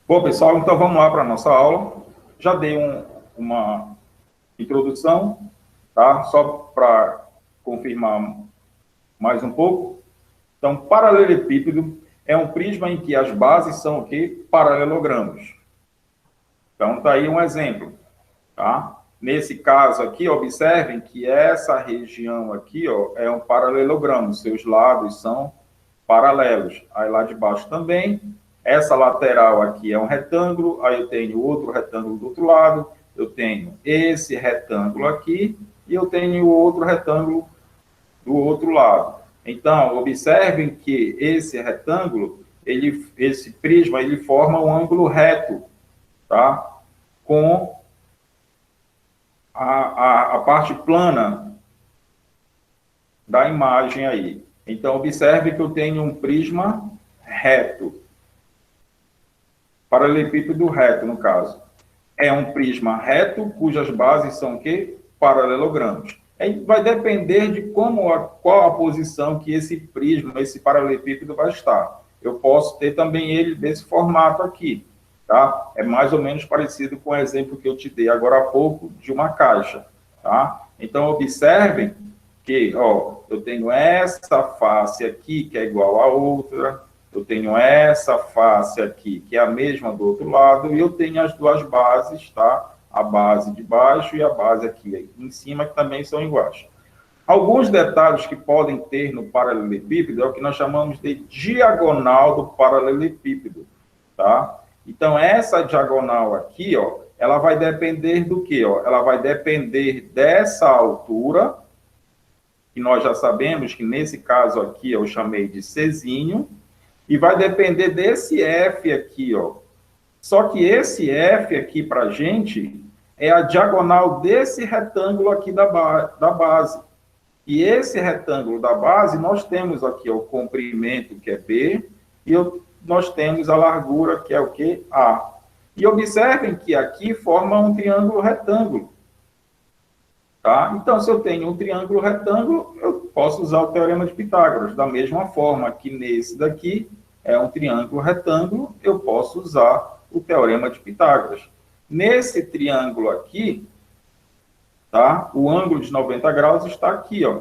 Bom, pessoal, então vamos lá para a nossa aula. Já dei uma introdução, tá? Só para confirmar mais um pouco. Então, paralelepípedo é um prisma em que as bases são o quê? Paralelogramos. Então, está aí um exemplo, tá? Nesse caso aqui, observem que essa região aqui, ó, é um paralelogramo, seus lados são paralelos. Aí lá de baixo também, essa lateral aqui é um retângulo, aí eu tenho outro retângulo do outro lado, eu tenho esse retângulo aqui e eu tenho outro retângulo do outro lado. Então, observem que esse retângulo, esse prisma, ele forma um ângulo reto, tá? Com a parte plana da imagem aí. Então, observe que eu tenho um prisma reto. Paralelepípedo reto, no caso. É um prisma reto, cujas bases são o quê? Paralelogramos. Vai depender de qual a posição que esse prisma, esse paralelepípedo vai estar. Eu posso ter também ele desse formato aqui, tá? É mais ou menos parecido com o exemplo que eu te dei agora há pouco de uma caixa, tá? Então, observem que, ó, eu tenho essa face aqui, que é igual a outra, eu tenho essa face aqui, que é a mesma do outro lado, e eu tenho as duas bases, tá? A base de baixo e a base aqui em cima, que também são iguais. Alguns detalhes que podem ter no paralelepípedo é o que nós chamamos de diagonal do paralelepípedo, tá? Então, essa diagonal aqui, ó, ela vai depender do quê? Ó? Ela vai depender dessa altura, que nós já sabemos que nesse caso aqui eu chamei de Czinho, e vai depender desse F aqui, ó. Só que esse F aqui para a gente é a diagonal desse retângulo aqui da base. E esse retângulo da base, nós temos aqui ó, o comprimento, que é B, e nós temos a largura, que é o quê? A. E observem que aqui forma um triângulo retângulo. Tá? Então, se eu tenho um triângulo retângulo, eu posso usar o teorema de Pitágoras. Da mesma forma que nesse daqui é um triângulo retângulo, eu posso usar o teorema de Pitágoras. Nesse triângulo aqui, tá? O ângulo de 90 graus está aqui, ó.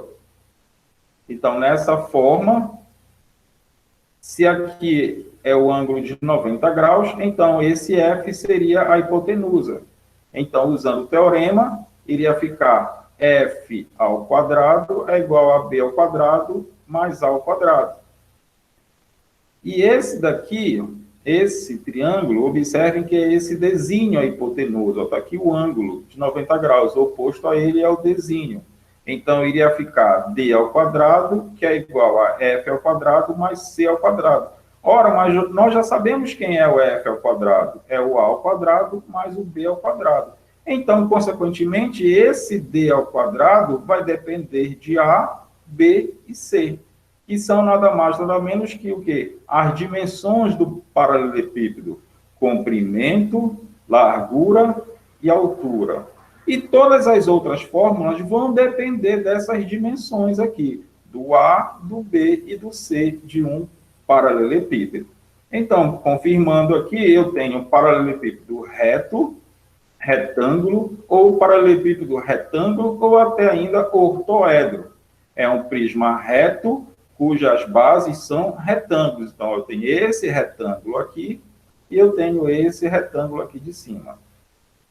Então, nessa forma, se aqui é o ângulo de 90 graus, então esse F seria a hipotenusa. Então, usando o teorema, iria ficar F ao quadrado é igual a B ao quadrado mais A ao quadrado. E esse daqui, esse triângulo, observem que é esse desenho a hipotenusa. Está aqui o ângulo de 90 graus, o oposto a ele é o desenho. Então, iria ficar D ao quadrado, que é igual a F ao quadrado mais C ao quadrado. Ora, mas nós já sabemos quem é o F ao quadrado. É o A ao quadrado mais o B ao quadrado. Então, consequentemente, esse D ao quadrado vai depender de A, B e C, que são nada mais, nada menos que o quê? As dimensões do paralelepípedo: comprimento, largura e altura. E todas as outras fórmulas vão depender dessas dimensões aqui, do A, do B e do C de um paralelepípedo. Então, confirmando aqui, eu tenho um paralelepípedo reto, retângulo, ou paralelepípedo retângulo, ou até ainda ortoedro. É um prisma reto, cujas bases são retângulos. Então, eu tenho esse retângulo aqui e eu tenho esse retângulo aqui de cima.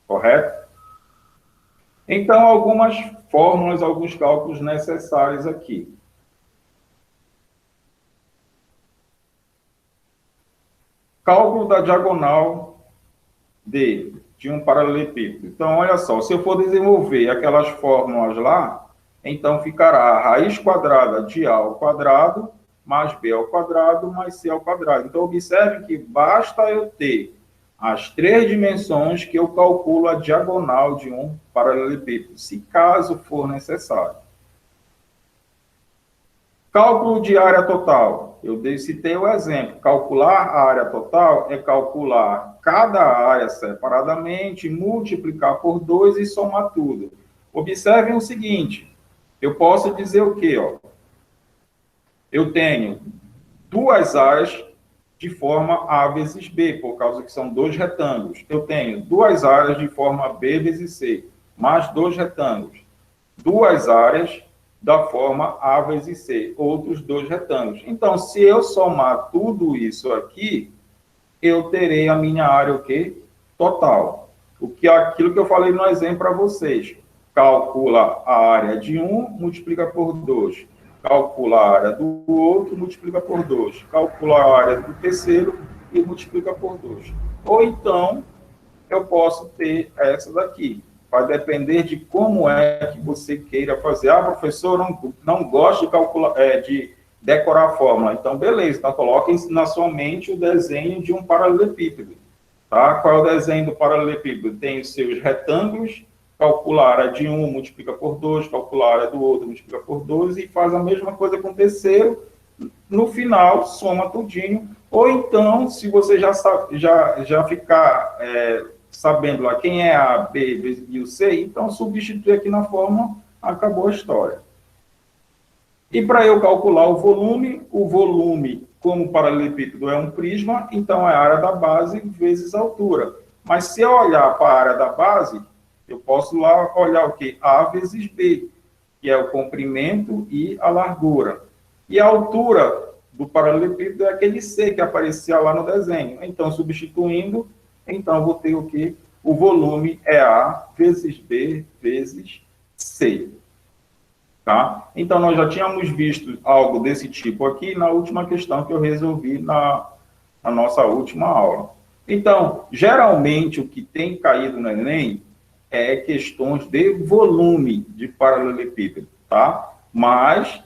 Correto? Então, algumas fórmulas, alguns cálculos necessários aqui. Cálculo da diagonal de um paralelepípedo. Então, olha só, se eu for desenvolver aquelas fórmulas lá, então ficará a raiz quadrada de A ao quadrado, mais B ao quadrado, mais C ao quadrado. Então, observe que basta eu ter as três dimensões que eu calculo a diagonal de um paralelepípedo, se caso for necessário. Cálculo de área total. Eu citei o exemplo. Calcular a área total é calcular cada área separadamente, multiplicar por 2 e somar tudo. Observem o seguinte. Eu posso dizer o quê? Ó? Eu tenho duas áreas de forma A vezes B, por causa que são dois retângulos. Eu tenho duas áreas de forma B vezes C, mais dois retângulos. Duas áreas da forma A vezes C, outros dois retângulos. Então, se eu somar tudo isso aqui, eu terei a minha área o quê? Total. Aquilo que eu falei no exemplo para vocês. Calcula a área de um, multiplica por 2. Calcula a área do outro, multiplica por 2. Calcula a área do terceiro e multiplica por 2. Ou então, eu posso ter essa daqui. Vai depender de como é que você queira fazer. Ah, professor, não gosto de calcular, de decorar a fórmula. Então, beleza. Então, coloquem na sua mente o desenho de um paralelepípedo. Tá? Qual é o desenho do paralelepípedo? Tem os seus retângulos, calcula a área de um, multiplica por 2, calcula a área do outro, multiplica por 2, e faz a mesma coisa com o terceiro. No final, soma tudinho. Ou então, se você já ficar sabendo lá quem é a B e o C, então substitui aqui na fórmula, acabou a história. E para eu calcular o volume, como o paralelepípedo é um prisma, então é a área da base vezes a altura. Mas se eu olhar para a área da base, eu posso lá olhar o quê? A vezes B, que é o comprimento e a largura. E a altura do paralelepípedo é aquele C que aparecia lá no desenho. Então, substituindo, então vou ter o quê? O volume é A vezes B vezes C. Tá? Então, nós já tínhamos visto algo desse tipo aqui na última questão que eu resolvi na nossa última aula. Então, geralmente, o que tem caído no Enem é questões de volume de paralelepípedo, tá? Mas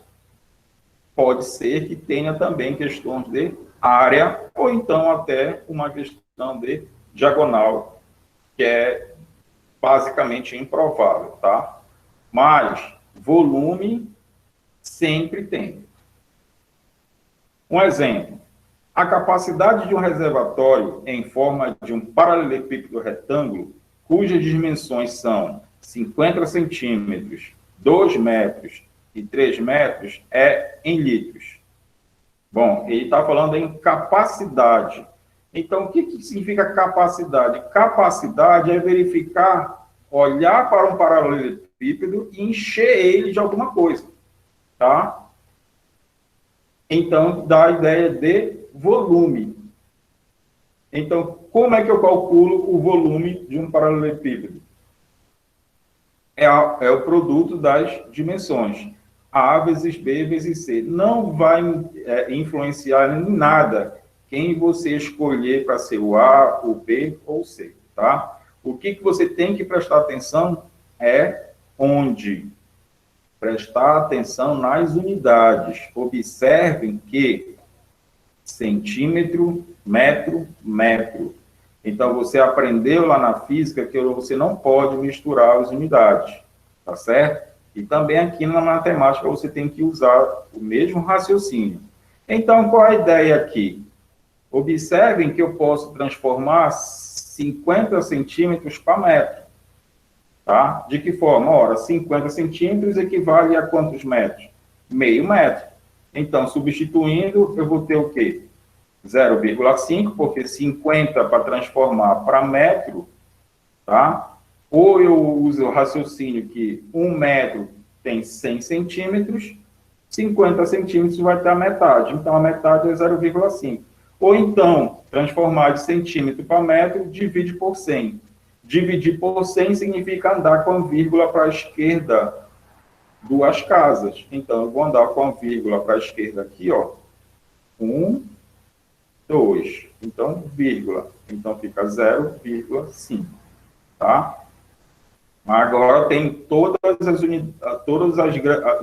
pode ser que tenha também questões de área, ou então até uma questão de diagonal, que é basicamente improvável, tá? Mas volume sempre tem. Um exemplo. A capacidade de um reservatório em forma de um paralelepípedo retângulo, cujas dimensões são 50 centímetros, 2 metros e 3 metros, é em litros. Bom, ele está falando em capacidade. Então, o que significa capacidade? Capacidade é verificar, olhar para um paralelepípedo e encher ele de alguma coisa, tá? Então, dá a ideia de volume. Então, como é que eu calculo o volume de um paralelepípedo? É o produto das dimensões. A vezes B vezes C. Não vai influenciar em nada quem você escolher para ser o A, o B ou o C, tá? O que você tem que prestar atenção é onde. Prestar atenção nas unidades. Observem que centímetro, metro, metro. Então, você aprendeu lá na física que você não pode misturar as unidades, tá certo? E também aqui na matemática você tem que usar o mesmo raciocínio. Então, qual a ideia aqui? Observem que eu posso transformar 50 centímetros para metro. Tá? De que forma? Ora, 50 centímetros equivale a quantos metros? Meio metro. Então, substituindo, eu vou ter o quê? 0,5, porque 50 para transformar para metro, tá? Ou eu uso o raciocínio que 1 metro tem 100 centímetros, 50 centímetros vai ter a metade. Então, a metade é 0,5. Ou então, transformar de centímetro para metro, divide por 100. Dividir por 100 significa andar com a vírgula para a esquerda duas casas. Então, eu vou andar com a vírgula para a esquerda aqui, ó. 1, 2. Então, vírgula. Então, fica 0,5. Tá? Agora, tem todos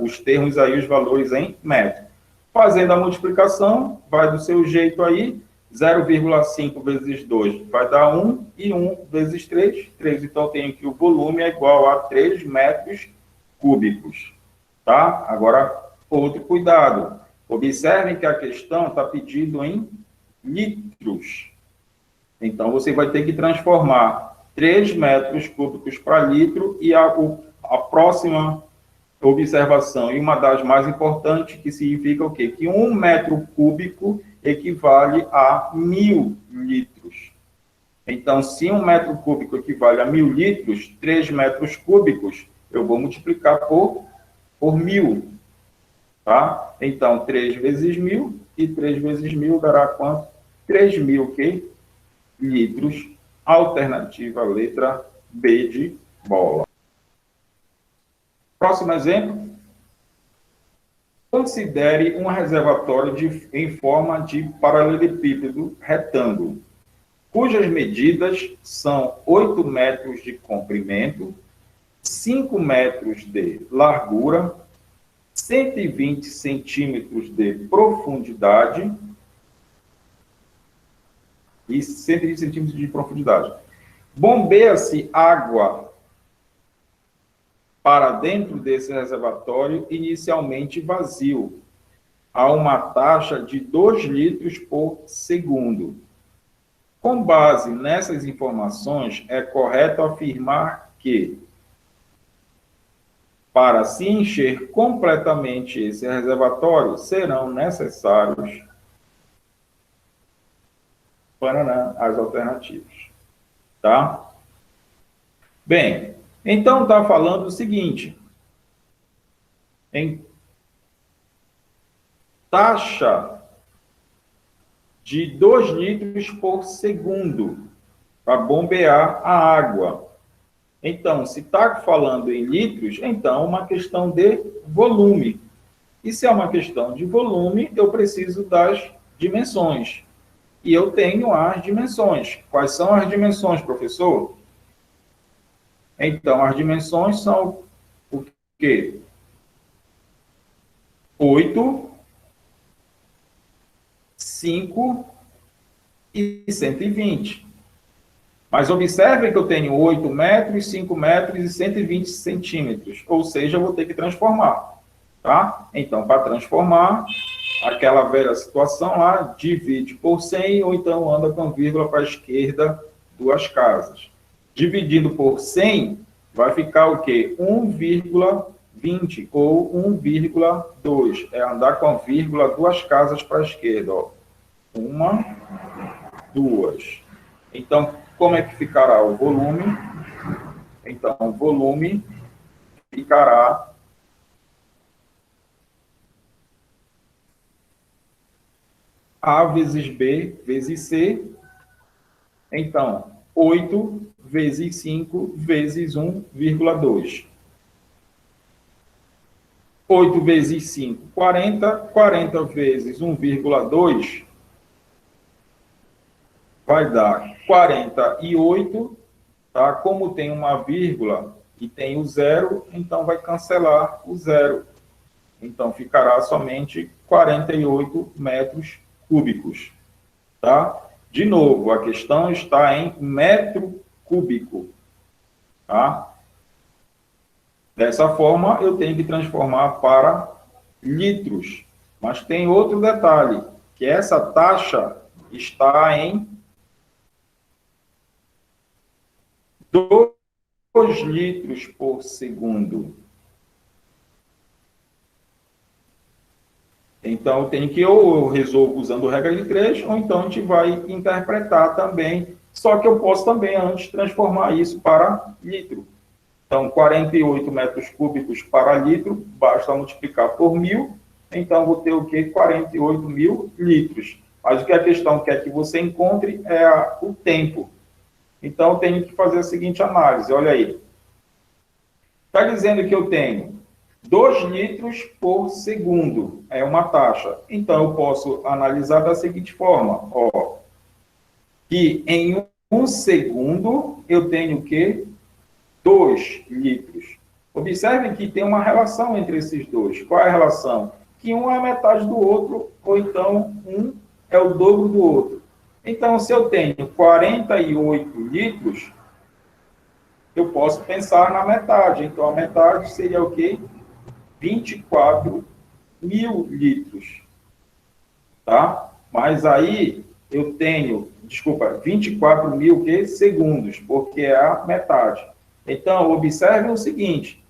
os termos aí, os valores em metro. Fazendo a multiplicação, vai do seu jeito aí. 0,5 vezes 2 vai dar 1, e 1 vezes 3, 3. Então, eu tenho que o volume é igual a 3 metros cúbicos. Tá? Agora, outro cuidado. Observem que a questão está pedindo em litros. Então, você vai ter que transformar 3 metros cúbicos para litro, e a próxima observação, e uma das mais importantes, que significa o quê? Que 1 metro cúbico equivale a 1.000 litros. Então, se 1 metro cúbico equivale a 1.000 litros, 3 metros cúbicos, eu vou multiplicar por 1.000. Tá? Então, 3 vezes 1.000 e 3 vezes 1.000 dará quanto? 3.000 que? Litros. Alternativa, letra B de bola. Próximo exemplo. Considere um reservatório em forma de paralelepípedo retângulo, cujas medidas são 8 metros de comprimento, 5 metros de largura, 120 centímetros de profundidade e 120 centímetros de profundidade. Bombeia-se água para dentro desse reservatório inicialmente vazio, a uma taxa de 2 litros por segundo. Com base nessas informações, é correto afirmar que, para se encher completamente esse reservatório, serão necessários as alternativas. Tá? Bem, então está falando o seguinte, em taxa de 2 litros por segundo para bombear a água. Então, se está falando em litros, então é uma questão de volume. E se é uma questão de volume, eu preciso das dimensões. E eu tenho as dimensões. Quais são as dimensões, professor? Então, as dimensões são o quê? 8, 5 e 120. Mas observem que eu tenho 8 metros, 5 metros e 120 centímetros. Ou seja, eu vou ter que transformar. Tá? Então, para transformar, aquela velha situação lá, divide por 100 ou então anda com vírgula para a esquerda, 2 casas. Dividindo por 100, vai ficar o quê? 1,20 ou 1,2. É andar com vírgula 2 casas para a esquerda. Ó. 1, 2. Então, como é que ficará o volume? Então, o volume ficará A vezes B vezes C. Então, 8 vezes 5 vezes 1,2. 8 vezes 5, 40. 40 vezes 1,2 vai dar 48. Tá? Como tem uma vírgula e tem o zero, então vai cancelar o zero. Então, ficará somente 48 metros cúbicos. Tá? De novo, a questão está em metro cúbico. Tá? Dessa forma, eu tenho que transformar para litros. Mas tem outro detalhe, que essa taxa está em 2 litros por segundo. Então, eu tenho que, ou eu resolvo usando regra de 3, ou então a gente vai interpretar também, só que eu posso também, antes, transformar isso para litro. Então, 48 metros cúbicos para litro, basta multiplicar por 1.000, então vou ter o quê? 48.000 litros. Mas o que a questão quer que você encontre é o tempo. Então, eu tenho que fazer a seguinte análise, olha aí. Está dizendo que eu tenho 2 litros por segundo, é uma taxa. Então, eu posso analisar da seguinte forma, ó, que em 1 segundo eu tenho o quê? 2 litros. Observem que tem uma relação entre esses dois. Qual é a relação? Que um é metade do outro, ou então um é o dobro do outro. Então, se eu tenho 48 litros, eu posso pensar na metade. Então, a metade seria o quê? 24.000 litros. Tá? Mas aí eu tenho, 24.000 segundos, porque é a metade. Então, observem o seguinte.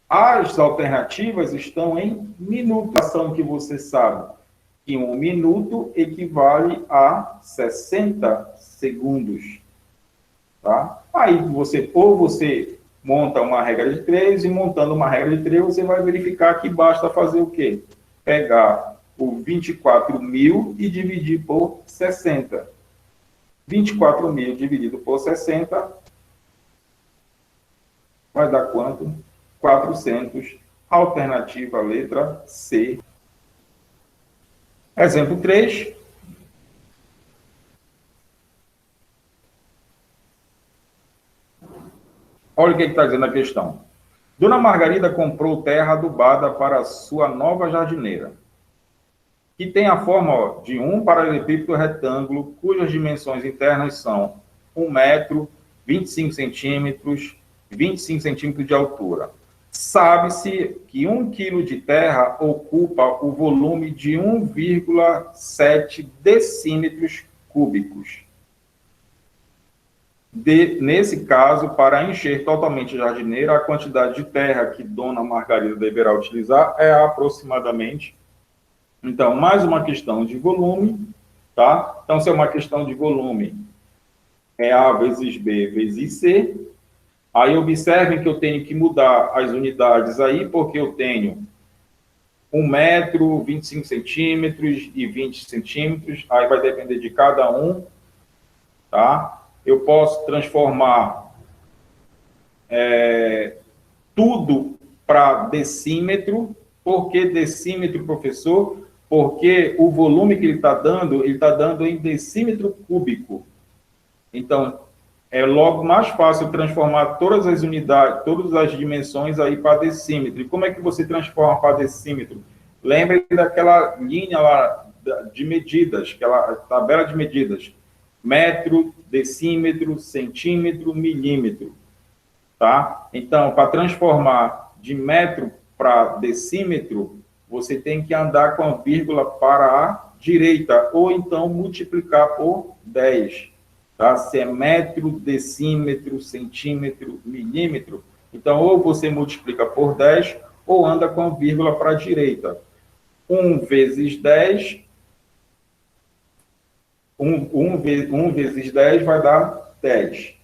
As alternativas estão em minutos, que você sabe que 1 minuto equivale a 60 segundos. Tá? Aí você monta uma regra de 3, e montando uma regra de 3, você vai verificar que basta fazer o quê? Pegar o 24.000 e dividir por 60. 24.000 dividido por 60 vai dar quanto? 400. Alternativa letra C. Exemplo 3. Olha o que está dizendo a questão. Dona Margarida comprou terra adubada para sua nova jardineira, que tem a forma de um paralelepípedo retângulo, cujas dimensões internas são 1 metro, 25 centímetros, 25 centímetros de altura. Sabe-se que 1 quilo de terra ocupa o volume de 1,7 decímetros cúbicos. Nesse caso, para encher totalmente a jardineira, a quantidade de terra que Dona Margarida deverá utilizar é aproximadamente. Então, mais uma questão de volume, tá? Então, se é uma questão de volume, é A vezes B vezes C. Aí, observem que eu tenho que mudar as unidades aí, porque eu tenho 1 metro, 25 centímetros e 20 centímetros. Aí vai depender de cada um, tá? Eu posso transformar tudo para decímetro. Por que decímetro, professor? Porque o volume que ele está dando em decímetro cúbico. Então, é logo mais fácil transformar todas as unidades, todas as dimensões aí para decímetro. E como é que você transforma para decímetro? Lembre daquela linha lá de medidas, aquela tabela de medidas. Metro, decímetro, centímetro, milímetro. Tá? Então, para transformar de metro para decímetro, você tem que andar com a vírgula para a direita, ou então multiplicar por 10. Tá? Se é metro, decímetro, centímetro, milímetro, então ou você multiplica por 10, ou anda com a vírgula para a direita. 1 vezes 10, 1 vezes 10 vai dar 10.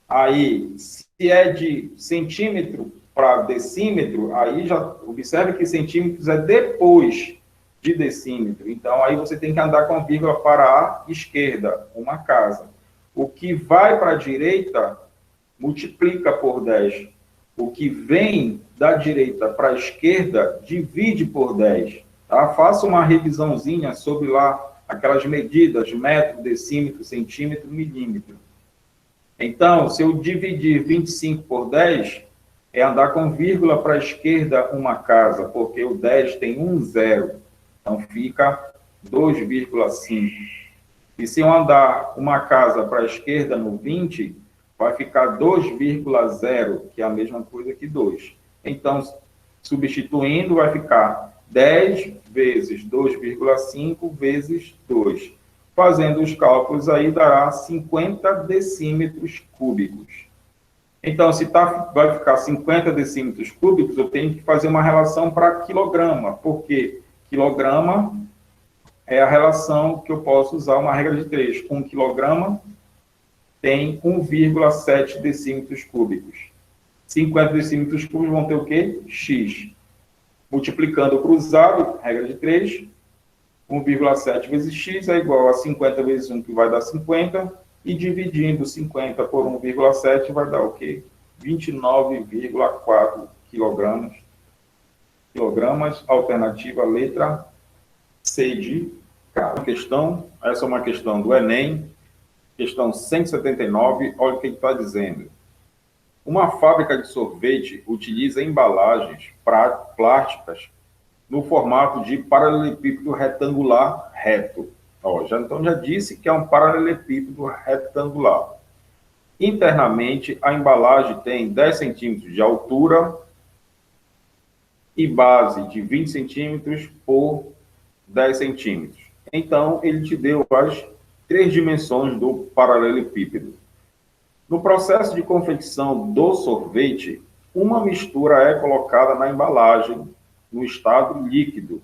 Aí, se é de centímetro para decímetro, aí já observe que centímetros é depois de decímetro. Então, aí você tem que andar com a vírgula para a esquerda, uma casa. O que vai para a direita, multiplica por 10. O que vem da direita para a esquerda, divide por 10. Tá? Faça uma revisãozinha sobre lá aquelas medidas, metro, decímetro, centímetro, milímetro. Então, se eu dividir 25 por 10, é andar com vírgula para a esquerda uma casa, porque o 10 tem um zero. Então, fica 2,5. E se eu andar uma casa para a esquerda no 20, vai ficar 2,0, que é a mesma coisa que 2. Então, substituindo, vai ficar 10 vezes 2,5 vezes 2. Fazendo os cálculos aí, dará 50 decímetros cúbicos. Então, se vai ficar 50 decímetros cúbicos, eu tenho que fazer uma relação para quilograma, porque quilograma é a relação que eu posso usar, uma regra de 3. 1 quilograma tem 1,7 decímetros cúbicos. 50 decímetros cúbicos vão ter o quê? X. Multiplicando o cruzado, regra de 3, 1,7 vezes x é igual a 50 vezes 1, que vai dar 50, e dividindo 50 por 1,7 vai dar o quê? 29,4 quilogramas. Alternativa letra C de cada questão. Essa é uma questão do Enem, questão 179, olha o que ele está dizendo. Uma fábrica de sorvete utiliza embalagens plásticas no formato de paralelepípedo retangular reto. Então já disse que é um paralelepípedo retangular. Internamente, a embalagem tem 10 centímetros de altura e base de 20 centímetros por 10 centímetros. Então, ele te deu as 3 dimensões do paralelepípedo. No processo de confecção do sorvete, uma mistura é colocada na embalagem, no estado líquido,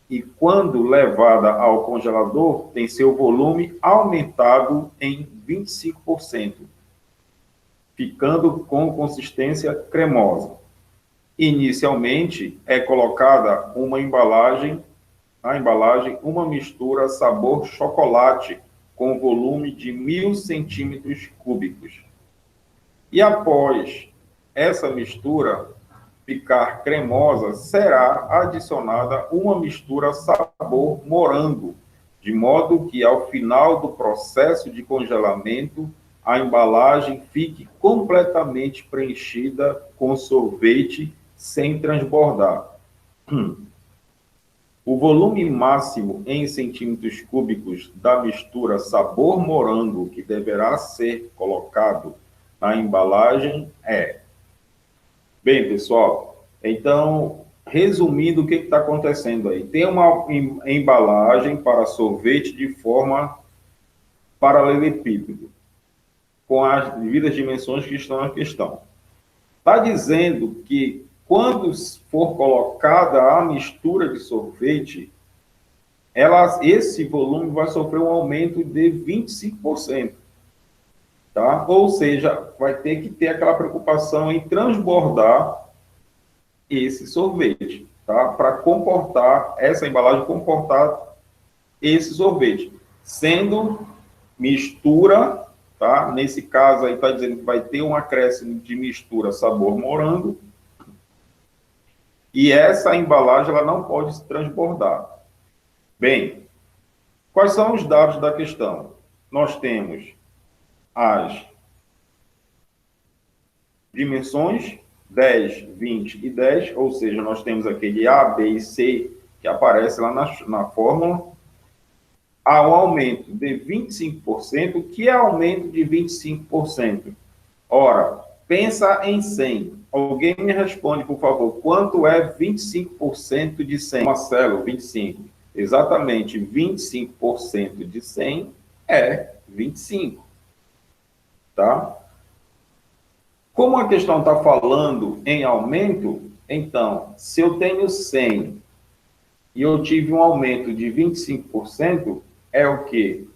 e quando levada ao congelador, tem seu volume aumentado em 25%, ficando com consistência cremosa. Inicialmente, é colocada na embalagem, uma mistura sabor chocolate, com volume de 1.000 centímetros cúbicos. E após essa mistura ficar cremosa, será adicionada uma mistura sabor morango, de modo que ao final do processo de congelamento, a embalagem fique completamente preenchida com sorvete sem transbordar. O volume máximo em centímetros cúbicos da mistura sabor morango que deverá ser colocado na embalagem é... Bem, pessoal, então, resumindo, o que está acontecendo aí? Tem uma embalagem para sorvete de forma paralelepípedo, com as devidas dimensões que estão na questão. Está dizendo que, quando for colocada a mistura de sorvete, esse volume vai sofrer um aumento de 25%. Tá? Ou seja, vai ter que ter aquela preocupação em transbordar esse sorvete, tá? Para comportar, essa embalagem comportar esse sorvete, sendo mistura, tá? Nesse caso aí está dizendo que vai ter um acréscimo de mistura sabor morango, e essa embalagem ela não pode se transbordar. Bem, quais são os dados da questão? Nós temos as dimensões 10, 20 e 10, ou seja, nós temos aquele A, B e C que aparece lá na fórmula. Há um aumento de 25%, que é aumento de 25%. Ora, pensa em 100. Alguém me responde, por favor, quanto é 25% de 100? Marcelo, 25. Exatamente, 25% de 100 é 25. Tá? Como a questão está falando em aumento, então, se eu tenho 100 e eu tive um aumento de 25%, é o quê?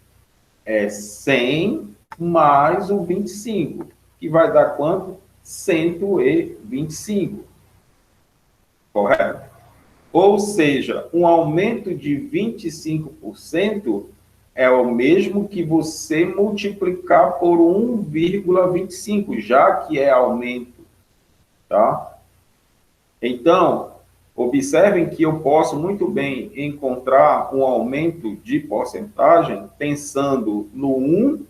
É 100 mais o 25, que vai dar quanto? 125. Correto? Ou seja, um aumento de 25% é o mesmo que você multiplicar por 1,25, já que é aumento, tá? Então, observem que eu posso muito bem encontrar um aumento de porcentagem pensando no 1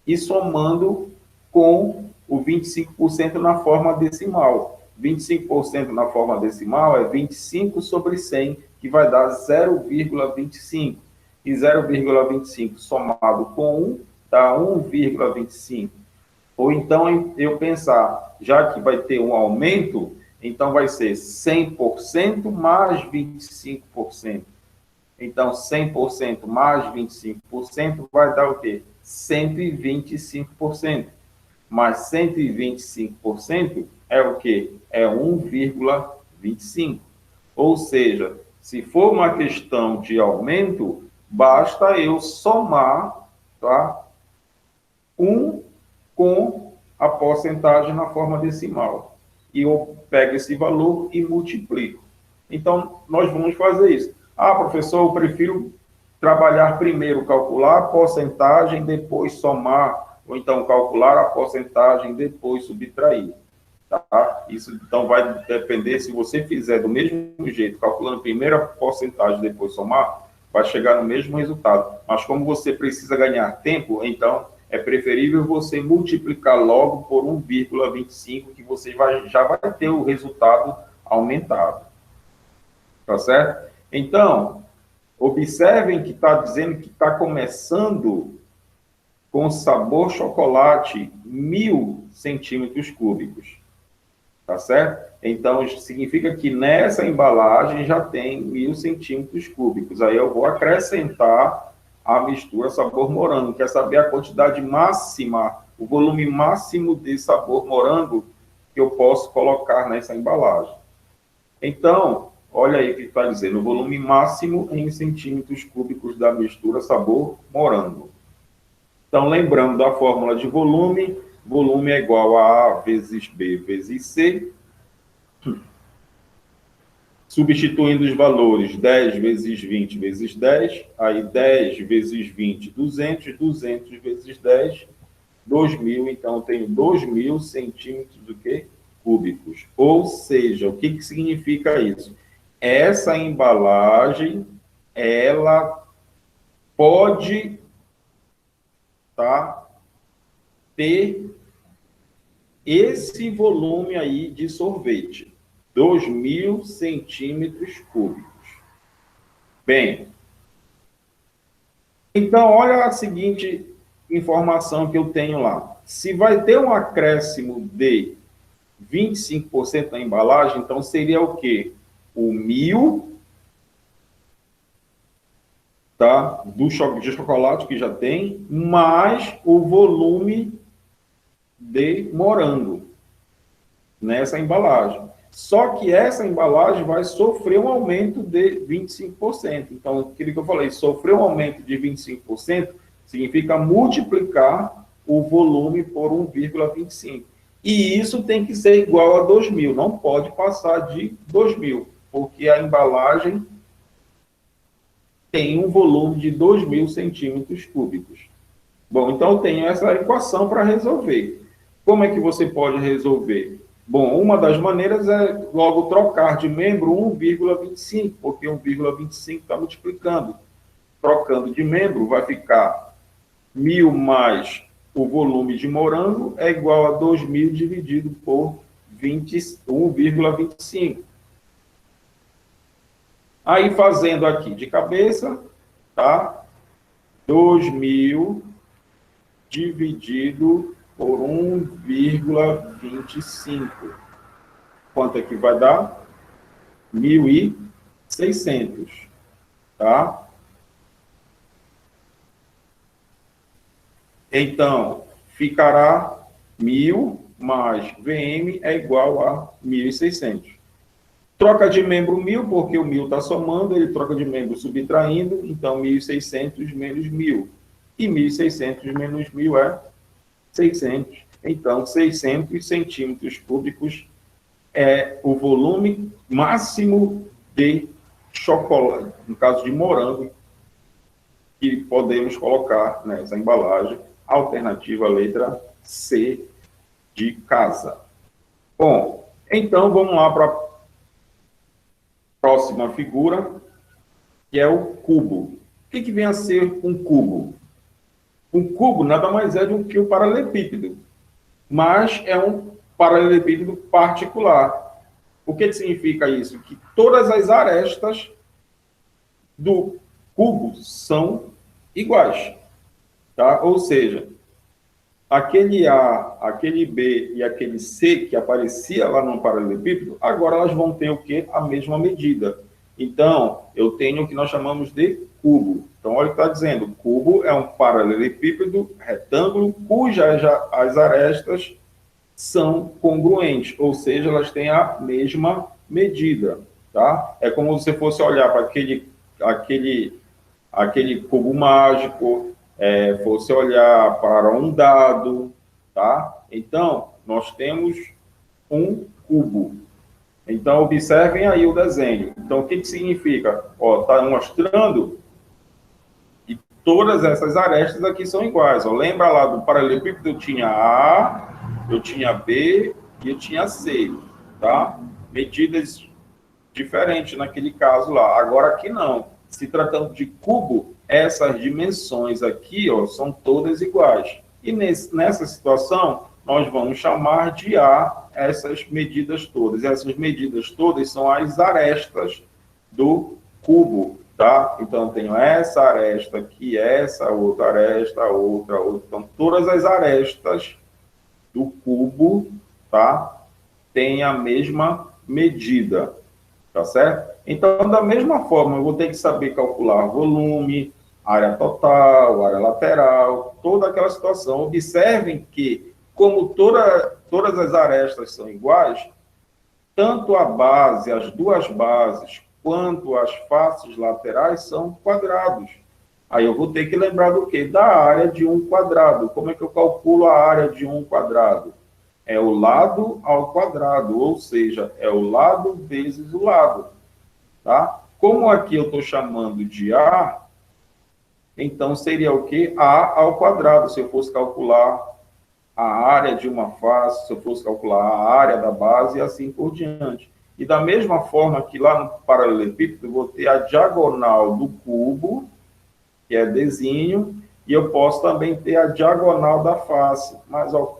e somando com o 25% na forma decimal. 25% na forma decimal é 25 sobre 100, que vai dar 0,25. E 0,25 somado com 1 dá 1,25. Ou então eu pensar, já que vai ter um aumento, então vai ser 100% mais 25%. Então, 100% mais 25% vai dar o quê? 125%. Mas 125% é o quê? É 1,25. Ou seja, se for uma questão de aumento, basta eu somar, tá? 1 com a porcentagem na forma decimal. E eu pego esse valor e multiplico. Então, nós vamos fazer isso. Ah, professor, eu prefiro trabalhar primeiro, calcular a porcentagem, depois somar, ou então calcular a porcentagem, depois subtrair. Tá? Isso, então, vai depender, se você fizer do mesmo jeito, calculando primeiro a porcentagem, depois somar, vai chegar no mesmo resultado. Mas como você precisa ganhar tempo, então é preferível você multiplicar logo por 1,25, que você já vai ter o resultado aumentado. Tá certo? Então, observem que está dizendo que está começando com sabor chocolate 1.000 centímetros cúbicos. Tá certo? Então, significa que nessa embalagem já tem 1.000 centímetros cúbicos. Aí eu vou acrescentar a mistura sabor morango. Quer saber a quantidade máxima, o volume máximo de sabor morango que eu posso colocar nessa embalagem. Então, Olha aí o que está dizendo, o volume máximo em centímetros cúbicos da mistura sabor morango. Então, lembrando da fórmula de volume, volume é igual a A vezes B vezes C, substituindo os valores 10 vezes 20 vezes 10, aí 10 vezes 20, 200, 200 vezes 10, 2.000, então eu tenho 2.000 centímetros do quê? Cúbicos. Ou seja, o que significa isso? Essa embalagem, ela pode, tá, ter esse volume aí de sorvete, 2.000 centímetros cúbicos. Bem, então olha a seguinte informação que eu tenho lá. Se vai ter um acréscimo de 25% na embalagem, então seria o quê? O 1.000, tá? De chocolate que já tem, mais o volume de morango nessa embalagem. Só que essa embalagem vai sofrer um aumento de 25%. Então, aquilo que eu falei, sofrer um aumento de 25% significa multiplicar o volume por 1,25. E isso tem que ser igual a 2.000, não pode passar de 2.000, porque a embalagem tem um volume de 2.000 centímetros cúbicos. Bom, então eu tenho essa equação para resolver. Como é que você pode resolver? Bom, uma das maneiras é logo trocar de membro 1,25, porque 1,25 está multiplicando. Trocando de membro vai ficar 1.000 mais o volume de morango é igual a 2.000 dividido por 1,25. Aí, fazendo aqui de cabeça, tá? 2.000 dividido por 1,25. Quanto é que vai dar? 1.600, tá? Então, ficará 1.000 mais VM é igual a 1.600. Troca de membro 1.000, porque o 1.000 está somando, ele troca de membro subtraindo, então 1.600 menos 1.000. E 1.600 menos 1.000 é 600. Então, 600 centímetros cúbicos é o volume máximo de chocolate, no caso de morango, que podemos colocar nessa embalagem. Alternativa letra C de casa. Bom, então vamos lá para a próxima figura, que é o cubo. O que vem a ser um cubo? Um cubo nada mais é do que o paralelepípedo, mas é um paralelepípedo particular. O que significa isso? Que todas as arestas do cubo são iguais, tá? Ou seja, aquele A, aquele B e aquele C que aparecia lá no paralelepípedo, agora elas vão ter o quê? A mesma medida. Então, eu tenho o que nós chamamos de cubo. Então, olha o que está dizendo. Cubo é um paralelepípedo retângulo cujas as arestas são congruentes, ou seja, elas têm a mesma medida, tá? É como se você fosse olhar para aquele cubo mágico, fosse olhar para um dado, tá? Então, nós temos um cubo. Então, observem aí o desenho. Então, o que significa? Está mostrando que todas essas arestas aqui são iguais. Ó, lembra lá do paralelepípedo? Eu tinha A, eu tinha B e eu tinha C, tá? Medidas diferentes naquele caso lá. Agora aqui não. Se tratando de cubo, essas dimensões aqui, ó, são todas iguais. E nessa situação, nós vamos chamar de A essas medidas todas. Essas medidas todas são as arestas do cubo, tá? Então, eu tenho essa aresta aqui, essa outra aresta, outra. Então, todas as arestas do cubo, tá? Tem a mesma medida, tá certo? Então, da mesma forma, eu vou ter que saber calcular volume, área total, área lateral, toda aquela situação. Observem que, como todas as arestas são iguais, tanto a base, as duas bases, quanto as faces laterais são quadrados. Aí eu vou ter que lembrar do quê? Da área de um quadrado. Como é que eu calculo a área de um quadrado? É o lado ao quadrado, ou seja, é o lado vezes o lado. Tá? Como aqui eu estou chamando de A, então seria o quê? A ao quadrado, se eu fosse calcular a área de uma face, se eu fosse calcular a área da base e assim por diante. E da mesma forma que lá no paralelepípedo, eu vou ter a diagonal do cubo, que é Dzinho, e eu posso também ter a diagonal da face. Mas, ó,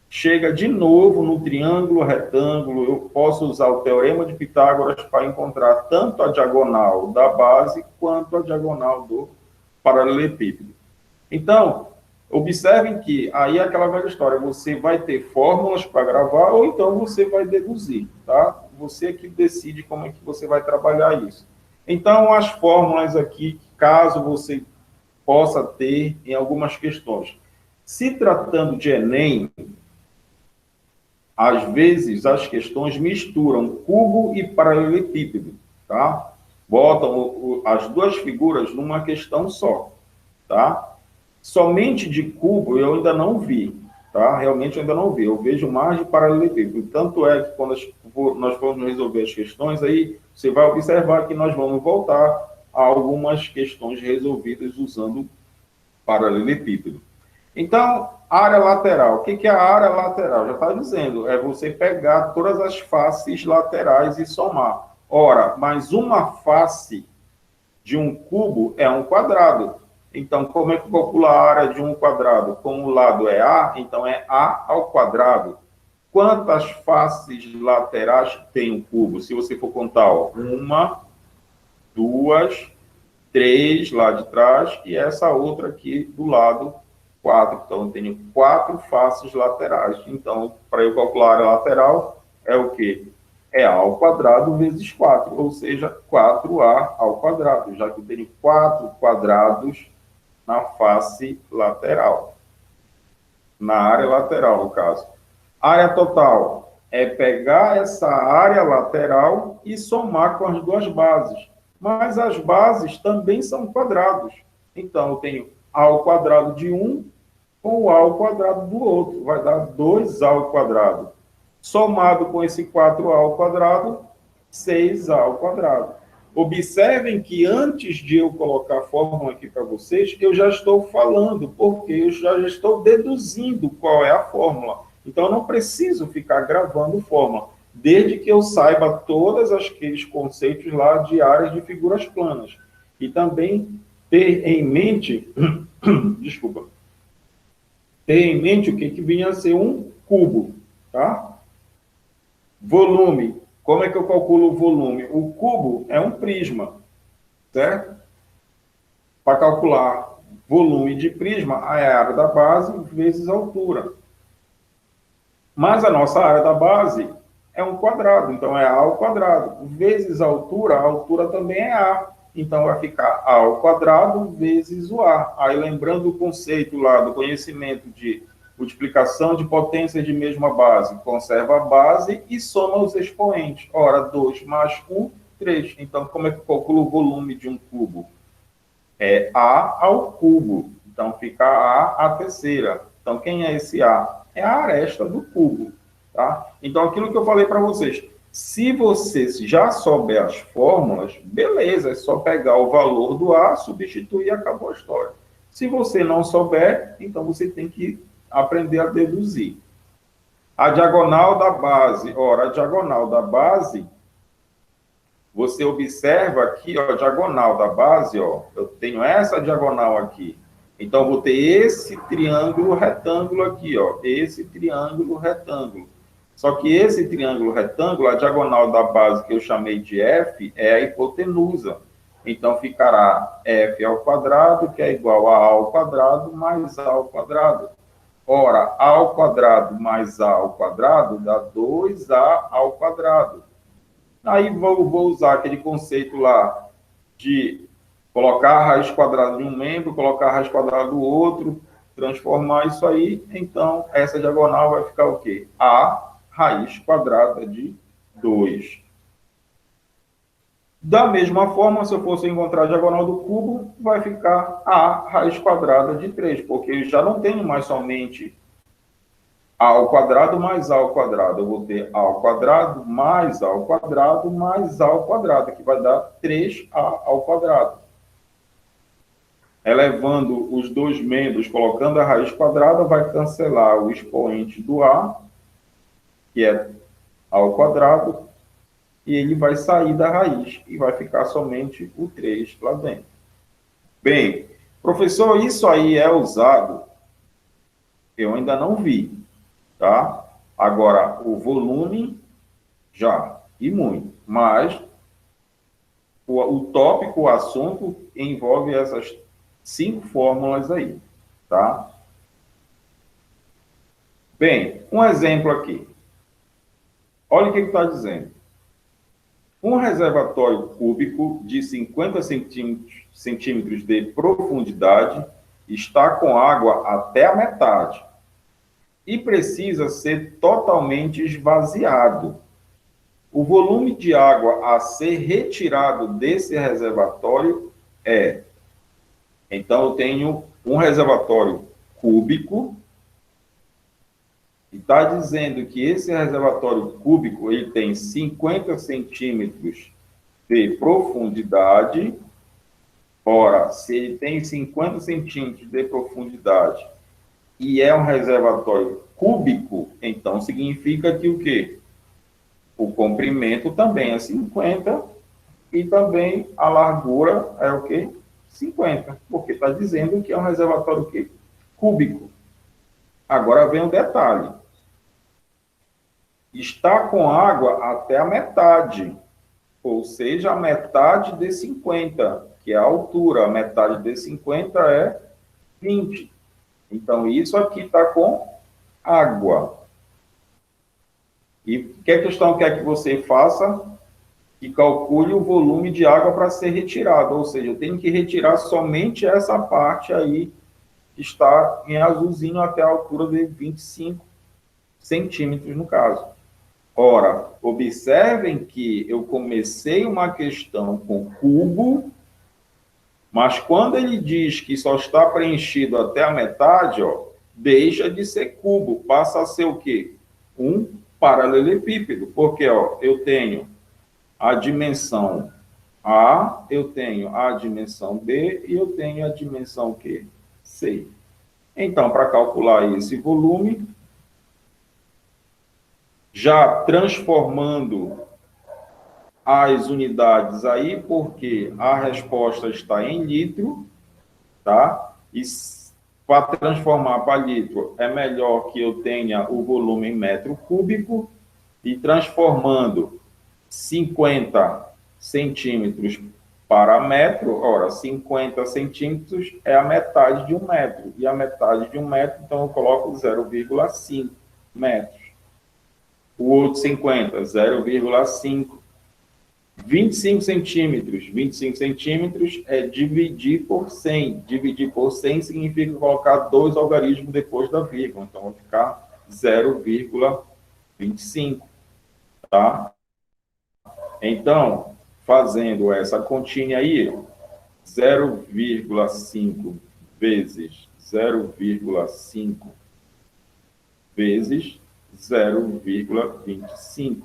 chega de novo no triângulo retângulo, eu posso usar o teorema de Pitágoras para encontrar tanto a diagonal da base quanto a diagonal do paralelepípedo. Então, observem que aí é aquela velha história, você vai ter fórmulas para gravar ou então você vai deduzir, tá? Você que decide como é que você vai trabalhar isso. Então, as fórmulas aqui, caso você possa ter em algumas questões. Se tratando de Enem, às vezes as questões misturam cubo e paralelepípedo, tá? Botam as duas figuras numa questão só, tá? Somente de cubo eu ainda não vi, tá? Realmente eu ainda não vi. Eu vejo mais de paralelepípedo. Tanto é que quando nós formos resolver as questões, aí você vai observar que nós vamos voltar a algumas questões resolvidas usando paralelepípedo. Então, área lateral. O que é a área lateral? Já está dizendo, é você pegar todas as faces laterais e somar. Ora, mas uma face de um cubo é um quadrado. Então, como é que calcula a área de um quadrado? Como o lado é A, então é A ao quadrado. Quantas faces laterais tem um cubo? Se você for contar, ó, uma, duas, três lá de trás e essa outra aqui do lado, quatro. Então, eu tenho quatro faces laterais. Então, para eu calcular a área lateral, é o quê? É A ao quadrado vezes 4, ou seja, 4A ao quadrado, já que eu tenho 4 quadrados na face lateral. Na área lateral, no caso. Área total é pegar essa área lateral e somar com as duas bases. Mas as bases também são quadrados. Então, eu tenho A ao quadrado de um com o A ao quadrado do outro. Vai dar 2A ao quadrado. Somado com esse 4A ao quadrado, 6A ao quadrado. Observem que antes de eu colocar a fórmula aqui para vocês, eu já estou falando, porque eu já estou deduzindo qual é a fórmula. Então, eu não preciso ficar gravando fórmula, desde que eu saiba todos aqueles conceitos lá de áreas de figuras planas. E também ter em mente, desculpa, ter em mente o que vinha a ser um cubo, tá? Volume. Como é que eu calculo o volume? O cubo é um prisma, certo? Para calcular volume de prisma, a área da base vezes a altura. Mas a nossa área da base é um quadrado, então é A ao quadrado. Vezes a altura também é A. Então vai ficar A ao quadrado vezes o A. Aí lembrando o conceito lá do conhecimento de multiplicação de potências de mesma base. Conserva a base e soma os expoentes. Ora, 2 mais 1, 3. Então, como é que eu calculo o volume de um cubo? É A ao cubo. Então, fica A terceira. Então, quem é esse A? É a aresta do cubo. Tá? Então, aquilo que eu falei para vocês. Se você já souber as fórmulas, beleza, é só pegar o valor do A, substituir e acabou a história. Se você não souber, então você tem que aprender a deduzir. A diagonal da base. Ora, a diagonal da base, você observa aqui, ó, a diagonal da base, ó, eu tenho essa diagonal aqui. Então, vou ter esse triângulo retângulo aqui, ó, esse triângulo retângulo. Só que esse triângulo retângulo, a diagonal da base que eu chamei de F, é a hipotenusa. Então, ficará F ao quadrado, que é igual a ao quadrado, mais A ao quadrado. Ora, A ao quadrado mais A ao quadrado dá 2A ao quadrado. Aí vou usar aquele conceito lá de colocar a raiz quadrada de um membro, colocar a raiz quadrada do outro, transformar isso aí. Então, essa diagonal vai ficar o quê? A raiz quadrada de 2. Da mesma forma, se eu fosse encontrar a diagonal do cubo, vai ficar a raiz quadrada de 3, porque eu já não tenho mais somente a ao quadrado mais a ao quadrado. Eu vou ter a ao quadrado mais a ao quadrado mais a ao quadrado, que vai dar 3a ao quadrado. Elevando os dois membros, colocando a raiz quadrada, vai cancelar o expoente do a, que é a ao quadrado, e ele vai sair da raiz e vai ficar somente o 3 lá dentro. Bem, professor, isso aí é usado? Eu ainda não vi, tá? Agora, o volume, já, e muito. Mas o tópico, o assunto, envolve essas 5 fórmulas aí, tá? Bem, um exemplo aqui. Olha o que está dizendo. Um reservatório cúbico de 50 centímetros de profundidade está com água até a metade e precisa ser totalmente esvaziado. O volume de água a ser retirado desse reservatório é... Então, eu tenho um reservatório cúbico e está dizendo que esse reservatório cúbico ele tem 50 centímetros de profundidade. Ora, se ele tem 50 centímetros de profundidade e é um reservatório cúbico, então significa que o quê? O comprimento também é 50 e também a largura é o quê? 50, porque está dizendo que é um reservatório o quê? Cúbico. Agora vem um detalhe. Está com água até a metade, ou seja, a metade de 50, que é a altura. A metade de 50 é 20. Então, isso aqui está com água. E o que a questão quer que você faça? Que calcule o volume de água para ser retirado. Ou seja, eu tenho que retirar somente essa parte aí, que está em azulzinho até a altura de 25 centímetros, no caso. Ora, observem que eu comecei uma questão com cubo, mas quando ele diz que só está preenchido até a metade, ó, deixa de ser cubo, passa a ser o quê? Um paralelepípedo, porque ó, eu tenho a dimensão A, eu tenho a dimensão B e eu tenho a dimensão Q, C. Então, para calcular esse volume, já transformando as unidades aí, porque a resposta está em litro, tá? E para transformar para litro, é melhor que eu tenha o volume em metro cúbico, e transformando 50 centímetros para metro, ora, 50 centímetros é a metade de 1 metro, e a metade de 1 metro, então eu coloco 0,5 metros. O outro 50, 0,5. 25 centímetros. 25 centímetros é dividir por 100. Dividir por 100 significa colocar 2 algarismos depois da vírgula. Então, vai ficar 0,25. Tá? Então, fazendo essa continha aí, 0,5 vezes 0,5 vezes 0,25.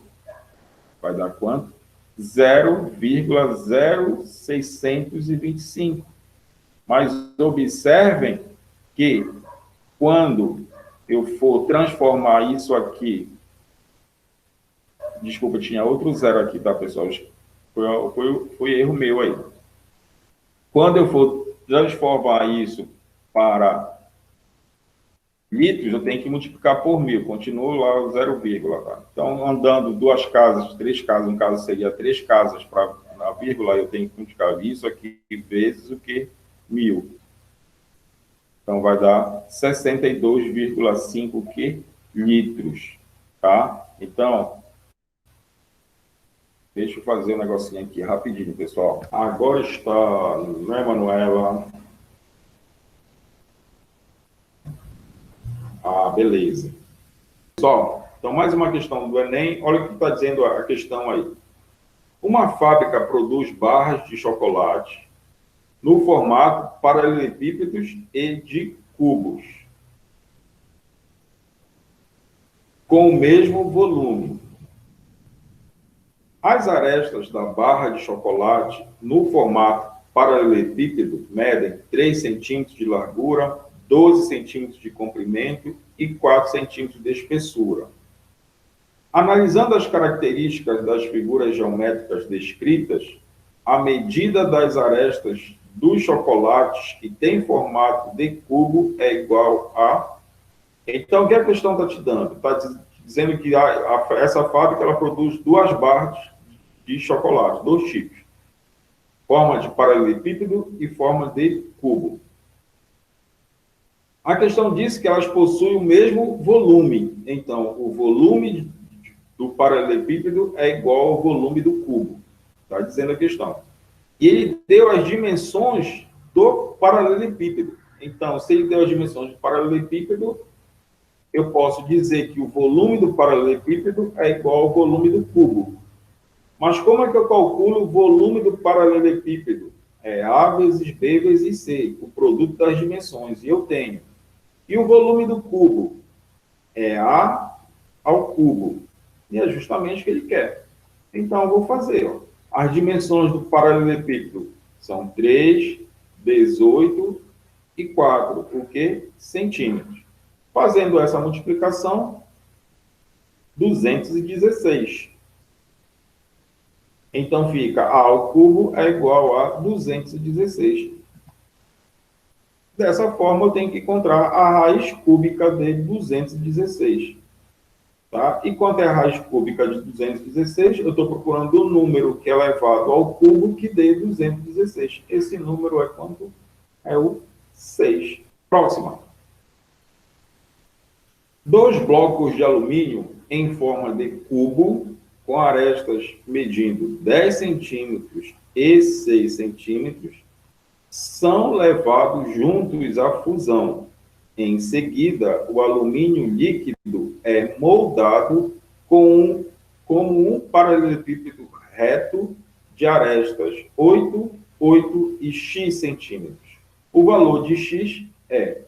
Vai dar quanto? 0,0625. Mas observem que quando eu for transformar isso aqui, desculpa, tinha outro zero aqui, tá, pessoal? Foi erro meu aí. Quando eu for transformar isso para litros, eu tenho que multiplicar por 1000, continuo lá o 0, tá? Então, andando 2 casas, 3 casas, no caso seria 3 casas para a vírgula, eu tenho que multiplicar isso aqui vezes o que? 1000. Então, vai dar 62,5 litros, tá? Então, deixa eu fazer um negocinho aqui rapidinho, pessoal. Agora está, né, Manuela? Ah, beleza. Pessoal, Então, mais uma questão do Enem. Olha o que está dizendo a questão aí. Uma fábrica produz barras de chocolate no formato paralelepípedos e de cubos, com o mesmo volume. As arestas da barra de chocolate no formato paralelepípedo medem 3 centímetros de largura, 12 centímetros de comprimento e 4 centímetros de espessura. Analisando as características das figuras geométricas descritas, a medida das arestas dos chocolates que têm formato de cubo é igual a... Então, o que a questão está te dando? Está dizendo que essa fábrica ela produz 2 barras de chocolate, 2 tipos. Forma de paralelepípedo e forma de cubo. A questão diz que elas possuem o mesmo volume. Então, o volume do paralelepípedo é igual ao volume do cubo. Está dizendo a questão. E ele deu as dimensões do paralelepípedo. Então, se ele deu as dimensões do paralelepípedo, eu posso dizer que o volume do paralelepípedo é igual ao volume do cubo. Mas como é que eu calculo o volume do paralelepípedo? É A vezes B vezes C, o produto das dimensões. E eu tenho. E o volume do cubo? É A ao cubo. E é justamente o que ele quer. Então, eu vou fazer. Ó. As dimensões do paralelepípedo são 3, 18 e 4, o que? Centímetros. Fazendo essa multiplicação, 216. Então, fica A ao cubo é igual a 216. Dessa forma, eu tenho que encontrar a raiz cúbica de 216. Tá? E quanto é a raiz cúbica de 216? Eu estou procurando o número que é elevado ao cubo que dê 216. Esse número é quanto? É o 6. Próxima. 2 blocos de alumínio em forma de cubo, com arestas medindo 10 centímetros e 6 centímetros, são levados juntos à fusão. Em seguida, o alumínio líquido é moldado como um paralelepípedo reto de arestas 8, 8 e x centímetros. O valor de x é...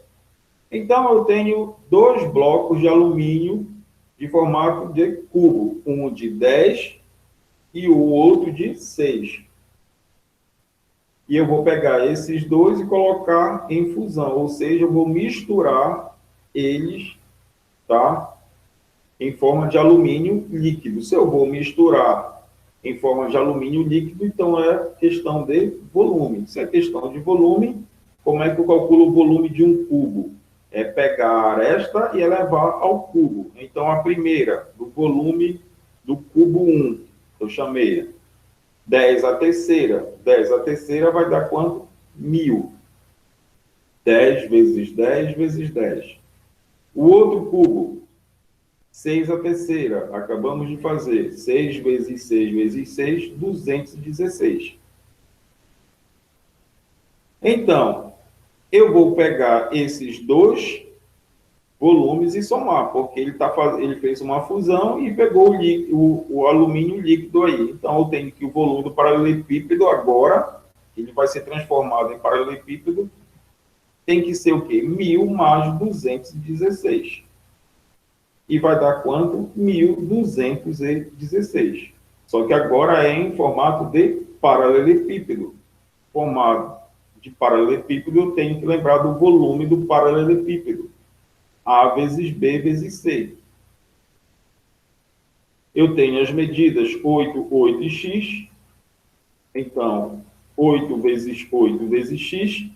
Então, eu tenho 2 blocos de alumínio de formato de cubo, um de 10 e o outro de 6. E eu vou pegar esses dois e colocar em fusão, ou seja, eu vou misturar eles, tá? Em forma de alumínio líquido. Se eu vou misturar em forma de alumínio líquido, então é questão de volume. Se é questão de volume, como é que eu calculo o volume de um cubo? É pegar a aresta e elevar ao cubo. Então, a primeira, do volume do cubo 1, eu chamei 10 a terceira. 10 a terceira vai dar quanto? 1000. 10 vezes 10 vezes 10. O outro cubo, 6 a terceira. Acabamos de fazer. 6 vezes 6 vezes 6, 216. Então, eu vou pegar esses dois volumes e somar, porque ele fez uma fusão e pegou o alumínio líquido aí. Então, eu tenho que o volume do paralelepípedo agora, ele vai ser transformado em paralelepípedo, tem que ser o quê? 1000 mais 216. E vai dar quanto? 1216. Só que agora é em formato de paralelepípedo. Formato de paralelepípedo, eu tenho que lembrar do volume do paralelepípedo. A vezes B vezes C. Eu tenho as medidas 8, 8 e x. Então, 8 vezes 8 vezes x.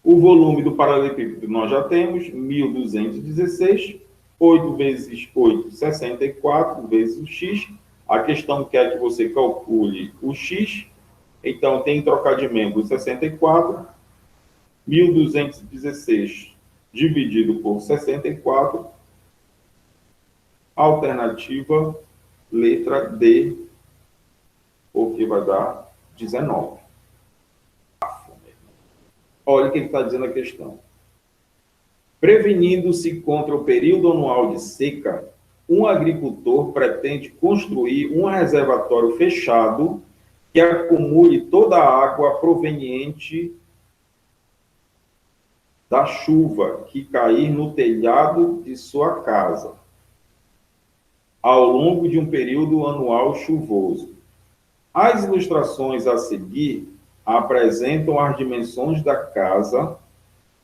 O volume do paralelepípedo nós já temos, 1216. 8 vezes 8, 64 vezes o x. A questão quer que você calcule o x. Então, tem que trocar de membro 64. 1216 dividido por 64, alternativa letra D, porque vai dar 19. Olha o que ele está dizendo a questão. Prevenindo-se contra o período anual de seca, um agricultor pretende construir um reservatório fechado que acumule toda a água proveniente da chuva que cair no telhado de sua casa, ao longo de um período anual chuvoso. As ilustrações a seguir apresentam as dimensões da casa,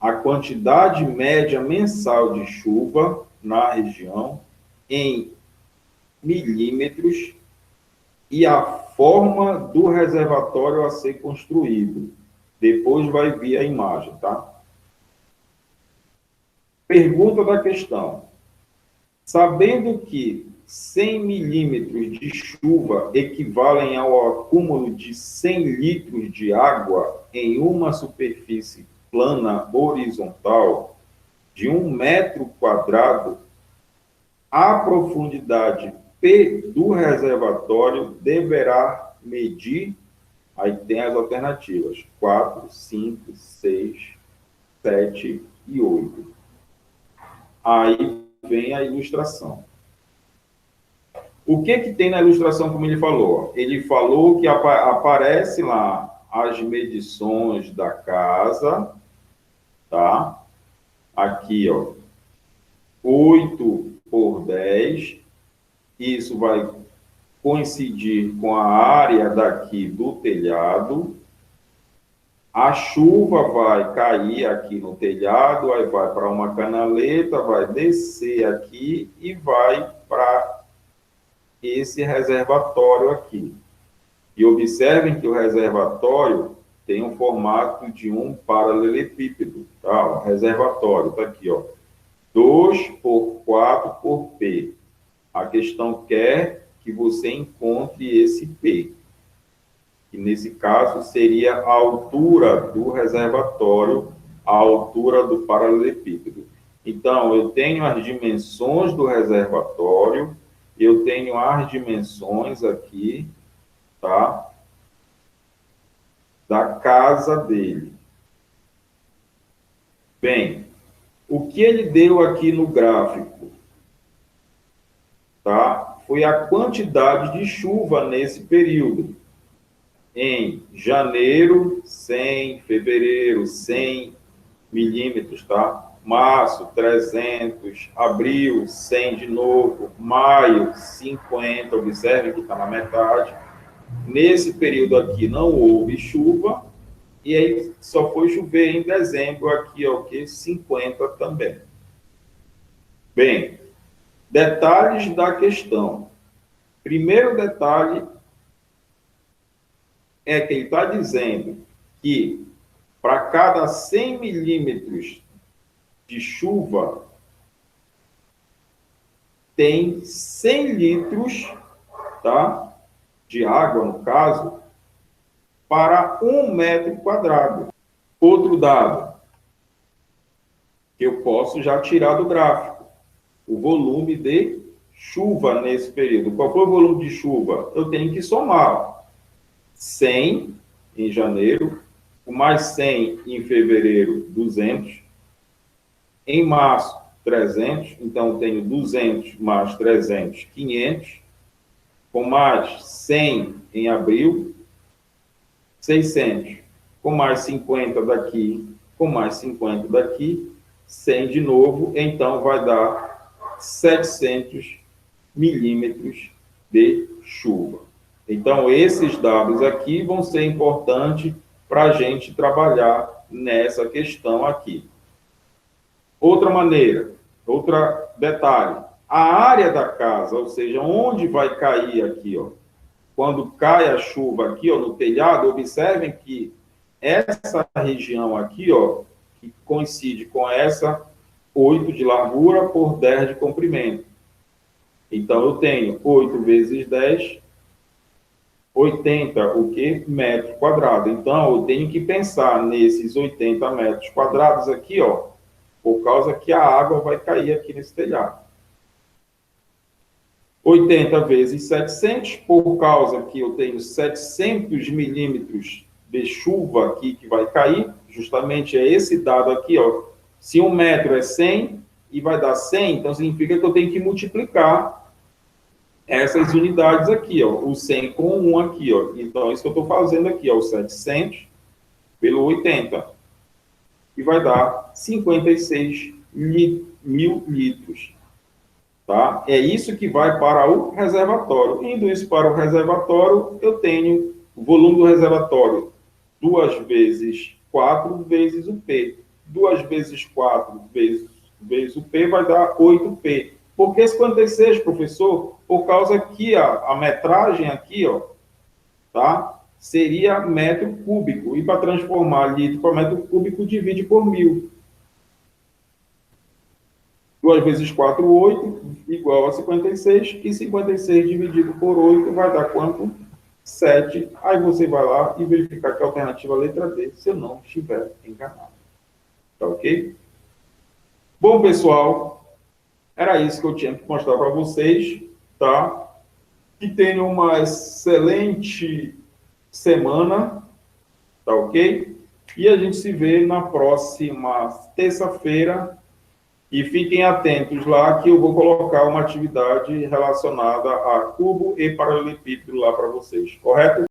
a quantidade média mensal de chuva na região em milímetros e a forma do reservatório a ser construído. Depois vai vir a imagem, tá? Pergunta da questão. Sabendo que 100 milímetros de chuva equivalem ao acúmulo de 100 litros de água em uma superfície plana horizontal de 1 metro quadrado, a profundidade P do reservatório deverá medir, aí tem as alternativas, 4, 5, 6, 7 e 8. Aí vem a ilustração. O que tem na ilustração, como ele falou? Ele falou que aparece lá as medições da casa, tá? Aqui, ó, 8 por 10, isso vai coincidir com a área daqui do telhado. A chuva vai cair aqui no telhado, aí vai para uma canaleta, vai descer aqui e vai para esse reservatório aqui. E observem que o reservatório tem um formato de um paralelepípedo, tá? O reservatório está aqui, ó, 2 por 4 por P. A questão quer que você encontre esse P, que nesse caso seria a altura do reservatório, a altura do paralelepípedo. Então, eu tenho as dimensões do reservatório, eu tenho as dimensões aqui, tá? Da casa dele. Bem, o que ele deu aqui no gráfico, tá? Foi a quantidade de chuva nesse período. Em janeiro, 100, fevereiro, 100 milímetros, tá? Março, 300, abril, 100 de novo, maio, 50, observem que está na metade. Nesse período aqui não houve chuva, e aí só foi chover em dezembro, aqui, ó, que 50 também. Bem, detalhes da questão. Primeiro detalhe é que ele está dizendo que para cada 100 milímetros de chuva, tem 100 litros, tá? De água, no caso, para 1 metro quadrado. Outro dado que eu posso já tirar do gráfico, o volume de chuva nesse período. Qual foi o volume de chuva? Eu tenho que somar 100 em janeiro, com mais 100 em fevereiro, 200. Em março, 300. Então, eu tenho 200 mais 300, 500. Com mais 100 em abril, 600. Com mais 50 daqui, com mais 50 daqui, 100 de novo. Então, vai dar 700 milímetros de chuva. Então, esses dados aqui vão ser importantes para a gente trabalhar nessa questão aqui. Outra maneira, outro detalhe, a área da casa, ou seja, onde vai cair aqui, ó, quando cai a chuva aqui, ó, no telhado, observem que essa região aqui, ó, que coincide com essa 8 de largura por 10 de comprimento. Então, eu tenho 8 vezes 10, 80, o quê? Metro quadrado. Então, eu tenho que pensar nesses 80 metros quadrados aqui, ó, por causa que a água vai cair aqui nesse telhado. 80 vezes 700, por causa que eu tenho 700 milímetros de chuva aqui que vai cair, justamente é esse dado aqui, ó, Se 1 metro é 100 e vai dar 100, então significa que eu tenho que multiplicar essas unidades aqui, ó, o 100 com 1 aqui, ó. Então, isso que eu estou fazendo aqui, ó, o 700 pelo 80, e vai dar 56 mil litros. Tá? É isso que vai para o reservatório. Indo isso para o reservatório, eu tenho o volume do reservatório 2 vezes 4 vezes o P. 2 vezes 4 vezes o P vai dar 8P. Por que 56, professor? Por causa que a metragem aqui, ó, tá? Seria metro cúbico. E para transformar litro para metro cúbico, divide por 1000. 2 vezes 4, 8, igual a 56, e 56 dividido por 8 vai dar quanto? 7. Aí você vai lá e verificar que a alternativa é a letra D, se eu não estiver enganado. Tá ok? Bom, pessoal, era isso que eu tinha que mostrar para vocês, tá? Que tenham uma excelente semana, tá ok? E a gente se vê na próxima terça-feira. E fiquem atentos lá que eu vou colocar uma atividade relacionada a cubo e paralelepípedo lá para vocês, correto?